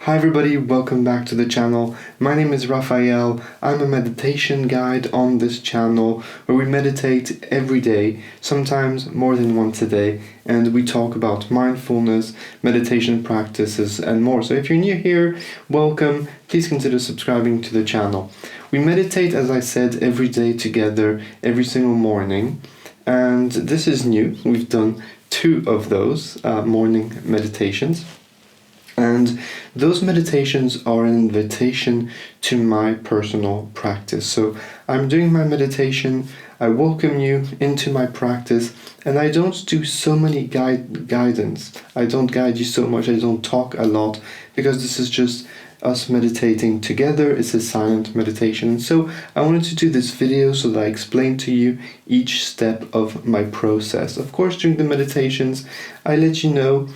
Hi everybody, welcome back to the channel. My name is Raphael. I'm a meditation guide on this channel where we meditate every day, sometimes more than once a day, and we talk about mindfulness, meditation practices and more. So if you're new here, welcome. Please consider subscribing to the channel. We meditate, as I said, every day together, every single morning, and this is new. We've done 2 of those morning meditations. And those meditations are an invitation to my personal practice. So I'm doing my meditation, I welcome you into my practice, and I don't do so many guidance. I don't guide you so much, I don't talk a lot, because this is just us meditating together. It's a silent meditation. And so I wanted to do this video so that I explain to you each step of my process. Of course, during the meditations, I let you know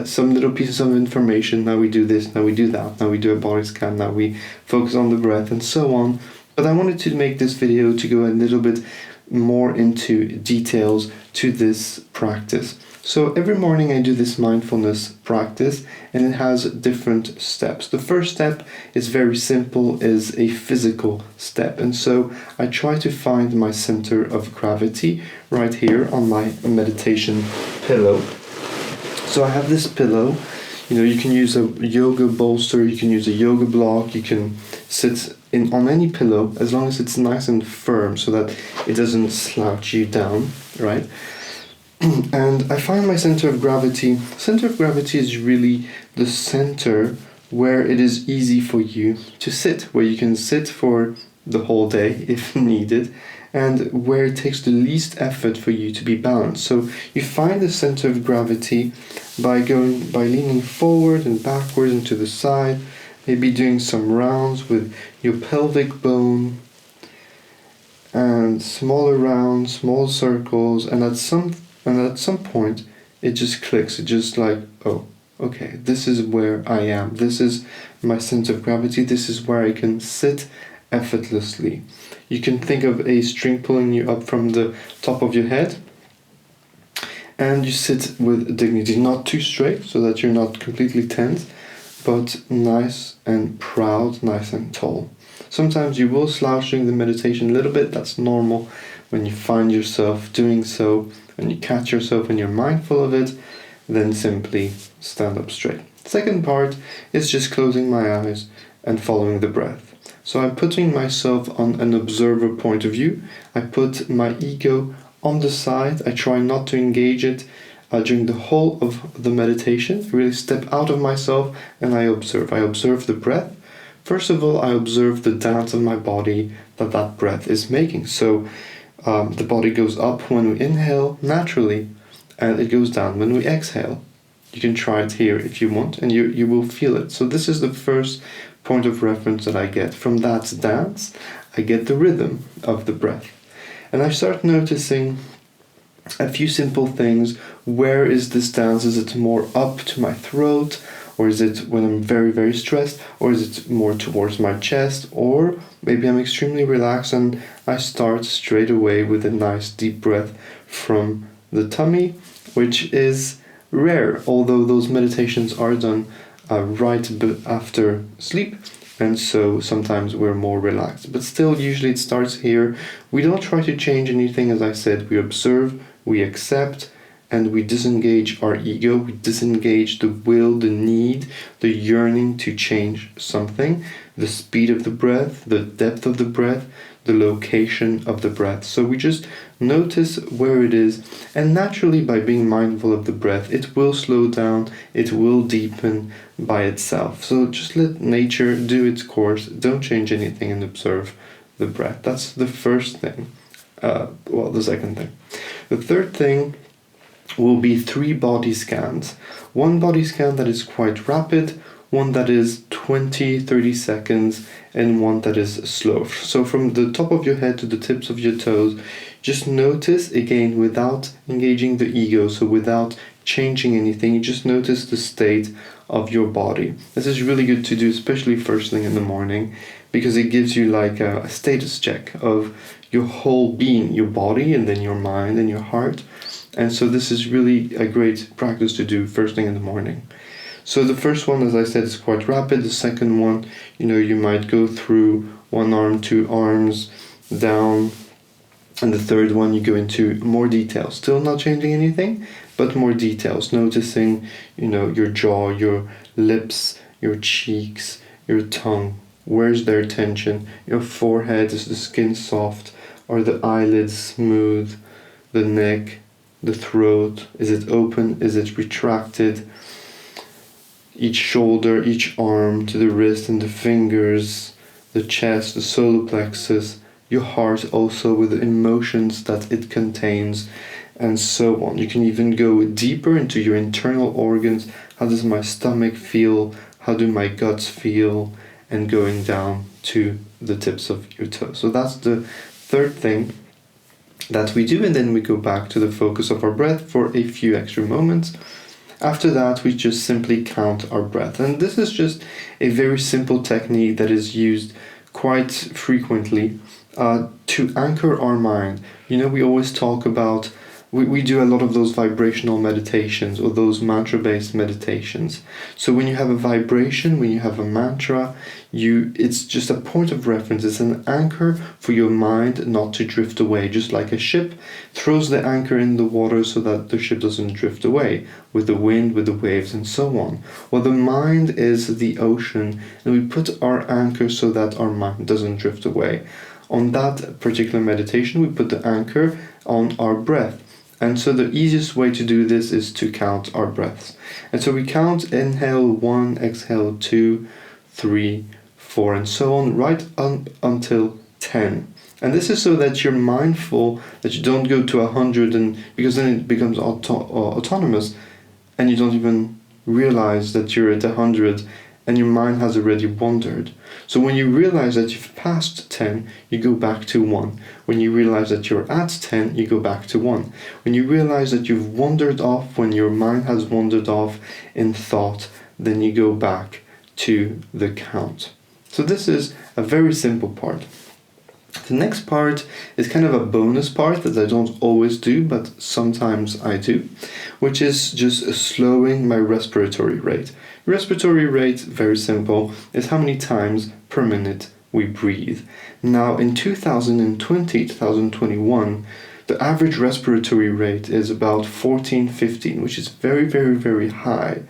some little pieces of information. Now we do this, now we do that, now we do a body scan, now we focus on the breath and so on. But I wanted to make this video to go a little bit more into details to this practice. So every morning I do this mindfulness practice, and it has different steps. The first step is very simple, is a physical step, and so I try to find my center of gravity right here on my meditation pillow. So I have this pillow. You can use a yoga bolster, you can use a yoga block, you can sit on any pillow as long as it's nice and firm so that it doesn't slouch you down, right? And I find my center of gravity. Center of gravity is really the center where it is easy for you to sit, where you can sit for the whole day if needed, and where it takes the least effort for you to be balanced. So you find the center of gravity by leaning forward and backwards and to the side, maybe doing some rounds with your pelvic bone, and smaller rounds, small circles, and at some point it just clicks. It's just like, oh, okay, this is where I am. This is my center of gravity. This is where I can sit effortlessly. You can think of a string pulling you up from the top of your head, and you sit with dignity, not too straight so that you're not completely tense, but nice and proud, nice and tall. Sometimes you will slouch during the meditation a little bit. That's normal. When you find yourself doing so, when you catch yourself and you're mindful of it, then simply stand up straight. Second part is just closing my eyes and following the breath. So I'm putting myself on an observer point of view. I put my ego on the side. I try not to engage it during the whole of the meditation. I really step out of myself and I observe. I observe the breath. First of all, I observe the dance of my body that breath is making. So the body goes up when we inhale naturally, and it goes down when we exhale. You can try it here if you want, and you will feel it. So this is the first point of reference that I get. From that dance, I get the rhythm of the breath. And I start noticing a few simple things. Where is this dance? Is it more up to my throat? Or is it when I'm very, very stressed? Or is it more towards my chest? Or maybe I'm extremely relaxed and I start straight away with a nice deep breath from the tummy, which is rare, although those meditations are done right after sleep, and so sometimes we're more relaxed. But still, usually it starts here. We don't try to change anything, as I said. We observe, we accept, and we disengage our ego, we disengage the will, the need, the yearning to change something, the speed of the breath, the depth of the breath, the location of the breath. So we just notice where it is, and naturally by being mindful of the breath, it will slow down, it will deepen by itself. So just let nature do its course, don't change anything and observe the breath. That's the first thing. The second thing. The third thing will be 3 body scans. One body scan that is quite rapid, one that is 20-30 seconds, and one that is slow. So from the top of your head to the tips of your toes, just notice, again, without engaging the ego, so without changing anything, you just notice the state of your body. This is really good to do, especially first thing in the morning, because it gives you like a status check of your whole being, your body, and then your mind and your heart. And so this is really a great practice to do first thing in the morning. So the first one, as I said, is quite rapid. The second one, you might go through one arm, two arms, down. And the third one, you go into more details. Still not changing anything, but more details. Noticing, your jaw, your lips, your cheeks, your tongue. Where's their tension? Your forehead, is the skin soft? Are the eyelids smooth? The neck, the throat, is it open? Is it retracted? Each shoulder, each arm, to the wrist and the fingers, the chest, the solar plexus, your heart also with the emotions that it contains, and so on. You can even go deeper into your internal organs. How does my stomach feel? How do my guts feel? And going down to the tips of your toes. So that's the third thing that we do, and then we go back to the focus of our breath for a few extra moments. After that, we just simply count our breath. And this is just a very simple technique that is used quite frequently to anchor our mind. We always talk about, we do a lot of those vibrational meditations or those mantra-based meditations. So when you have a vibration, when you have a mantra, it's just a point of reference. It's an anchor for your mind not to drift away. Just like a ship throws the anchor in the water so that the ship doesn't drift away with the wind, with the waves, and so on. Well, the mind is the ocean, and we put our anchor so that our mind doesn't drift away. On that particular meditation, we put the anchor on our breath. And so the easiest way to do this is to count our breaths. And so we count: inhale 1, exhale 2, 3, 4, and so on, right until 10. And this is so that you're mindful that you don't go to 100, because then it becomes autonomous, and you don't even realize that you're at 100 and your mind has already wandered. So when you realize that you've passed 10, you go back to 1. When you realize that you're at 10, you go back to 1. When you realize that you've wandered off, when your mind has wandered off in thought, then you go back to the count. So this is a very simple part. The next part is kind of a bonus part that I don't always do, but sometimes I do, which is just slowing my respiratory rate. Respiratory rate, very simple, is how many times per minute we breathe. Now in 2021, the average respiratory rate is about 14-15, which is very, very, very high.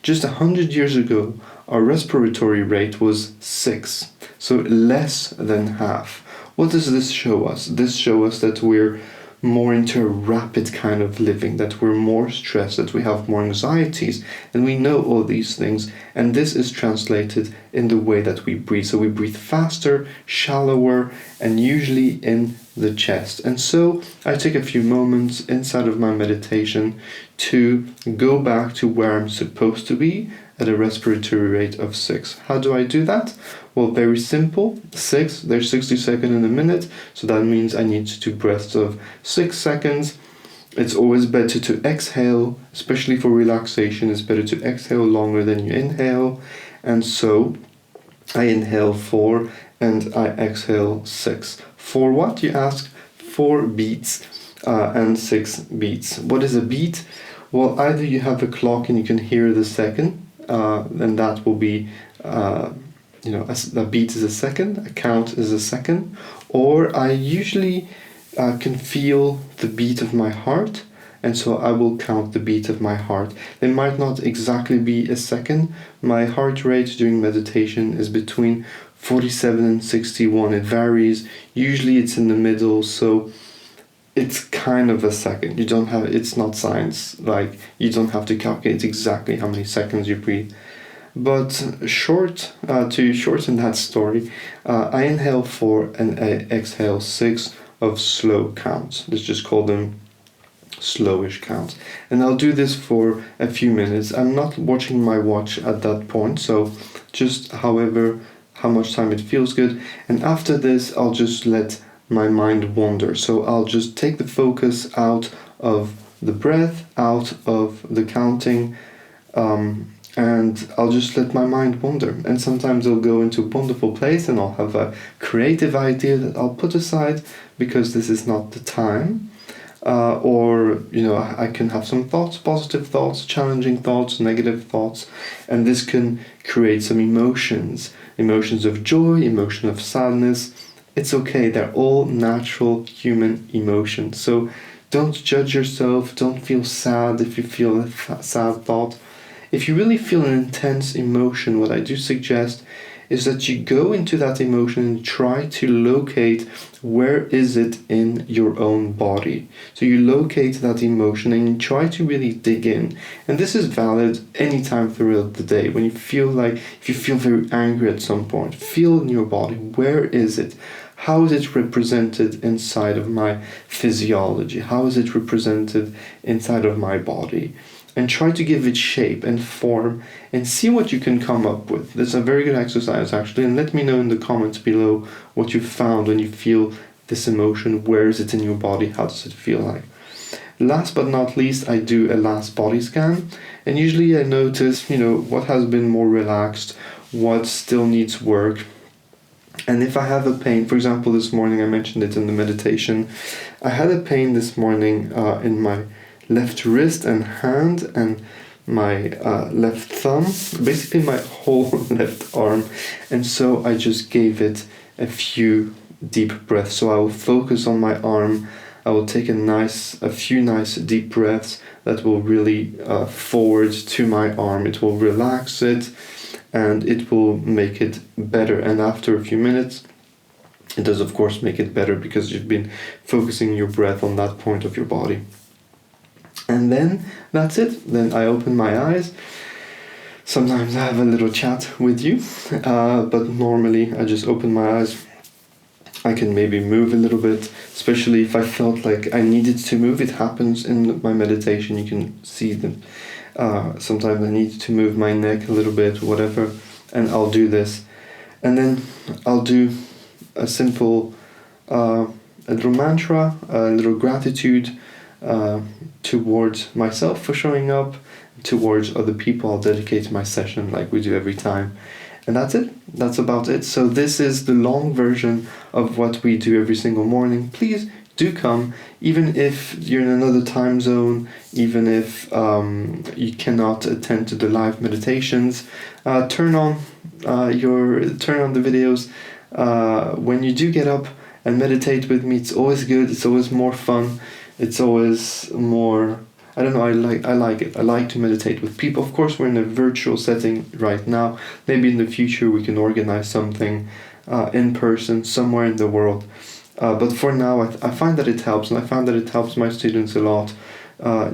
Just 100 years ago, our respiratory rate was 6, so less than half. What does this show us? This shows us that we're more into a rapid kind of living, that we're more stressed, that we have more anxieties, and we know all these things, and this is translated in the way that we breathe. So we breathe faster, shallower, and usually in the chest. And so I take a few moments inside of my meditation to go back to where I'm supposed to be at a respiratory rate of 6. How do I do that? Well, very simple. 6, there's 60 seconds in a minute, so that means I need 2 breaths of 6 seconds. It's always better to exhale, especially for relaxation. It's better to exhale longer than you inhale. And so I inhale 4 and I exhale 6. For what, you ask? 4 beats and 6 beats. What is a beat? Well, either you have a clock and you can hear the second, then that will be, a beat is a second, a count is a second, or I usually can feel the beat of my heart, and so I will count the beat of my heart. They might not exactly be a second. My heart rate during meditation is between 47 and 61. It varies. Usually it's in the middle, so it's kind of a second. It's not science, like you don't have to calculate exactly how many seconds you breathe. But to shorten that story, I inhale 4 and I exhale 6 of slow counts. Let's just call them slowish counts. And I'll do this for a few minutes. I'm not watching my watch at that point, so just how much time it feels good. And after this, I'll just let my mind wander. So I'll just take the focus out of the breath, out of the counting, and I'll just let my mind wander. And sometimes I'll go into a wonderful place and I'll have a creative idea that I'll put aside because this is not the time. or I can have some thoughts, positive thoughts, challenging thoughts, negative thoughts, and this can create some emotions of joy, emotion of sadness. It's okay, they're all natural human emotions. So don't judge yourself, don't feel sad if you feel a sad thought. If you really feel an intense emotion, what I do suggest is that you go into that emotion and try to locate where is it in your own body. So you locate that emotion and you try to really dig in. And this is valid anytime throughout the day. When you feel if you feel very angry at some point, feel in your body, where is it? How is it represented inside of my physiology? How is it represented inside of my body? And try to give it shape and form and see what you can come up with. It's a very good exercise actually, and let me know in the comments below what you found when you feel this emotion. Where is it in your body? How does it feel like? Last but not least, I do a last body scan, and usually I notice what has been more relaxed, what still needs work. And if I have a pain, for example, this morning, I mentioned it in the meditation, I had a pain this morning in my left wrist and hand and my left thumb, basically my whole left arm, and so I just gave it a few deep breaths. So I will focus on my arm, I will take a few nice deep breaths that will really forward to my arm. It will relax it and it will make it better, and after a few minutes it does of course make it better because you've been focusing your breath on that point of your body. And then that's it. Then I open my eyes. Sometimes I have a little chat with you, but normally I just open my eyes. I can maybe move a little bit, especially if I felt like I needed to move. It happens in my meditation. You can see them. Sometimes I need to move my neck a little bit, whatever, and I'll do this. And then I'll do a simple, a little mantra, a little gratitude, towards myself for showing up, towards other people. I'll dedicate my session like we do every time, and that's it. That's about it. So this is the long version of what we do every single morning. Please do come, even if you're in another time zone, even if you cannot attend to the live meditations. Turn on the videos when you do get up and meditate with me. It's always good. It's always more fun. It's always more, I don't know, I like it. I like to meditate with people. Of course, we're in a virtual setting right now. Maybe in the future we can organize something in person somewhere in the world. But for now, I find that it helps, and I found that it helps my students a lot.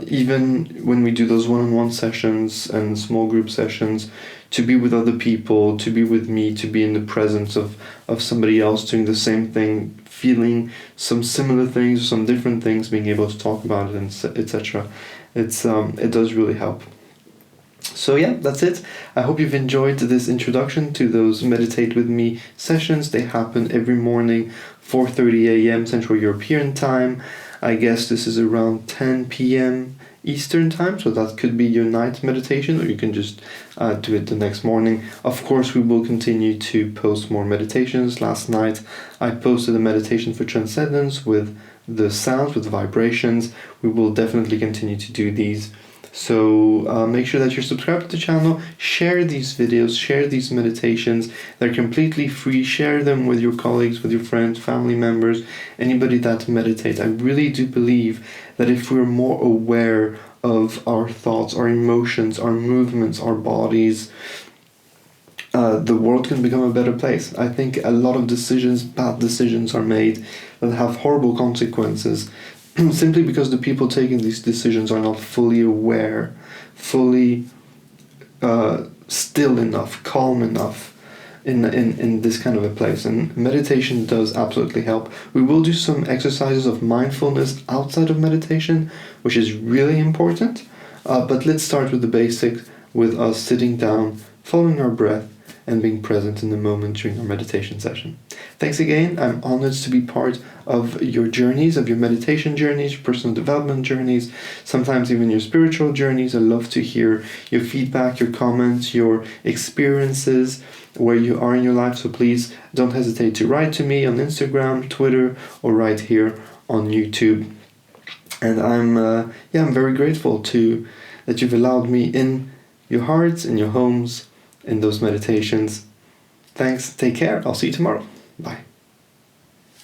Even when we do those one-on-one sessions and small group sessions, to be with other people, to be with me, to be in the presence of somebody else doing the same thing, feeling some similar things, some different things, being able to talk about it, and etc. It does really help. So yeah, that's it. I hope you've enjoyed this introduction to those Meditate With Me sessions. They happen every morning, 4:30 a.m. Central European Time. I guess this is around 10 p.m. Eastern Time, so that could be your night meditation, or you can just do it the next morning. Of course, we will continue to post more meditations. Last night, I posted a meditation for transcendence with the sounds, with the vibrations. We will definitely continue to do these. So make sure that you're subscribed to the channel, share these videos, share these meditations. They're completely free. Share them with your colleagues, with your friends, family members, anybody that meditates. I really do believe that if we're more aware of our thoughts, our emotions, our movements, our bodies, the world can become a better place. I think a lot of bad decisions are made that have horrible consequences simply because the people taking these decisions are not fully aware, fully still enough, calm enough in this kind of a place. And meditation does absolutely help. We will do some exercises of mindfulness outside of meditation, which is really important. But let's start with the basics, with us sitting down, following our breath, and being present in the moment during our meditation session. Thanks again. I'm honored to be part of your journeys, of your meditation journeys, your personal development journeys, sometimes even your spiritual journeys. I love to hear your feedback, your comments, your experiences, where you are in your life. So please don't hesitate to write to me on Instagram, Twitter, or right here on YouTube. And I'm very grateful that you've allowed me in your hearts, in your homes, in those meditations. Thanks. Take care. I'll see you tomorrow. Bye.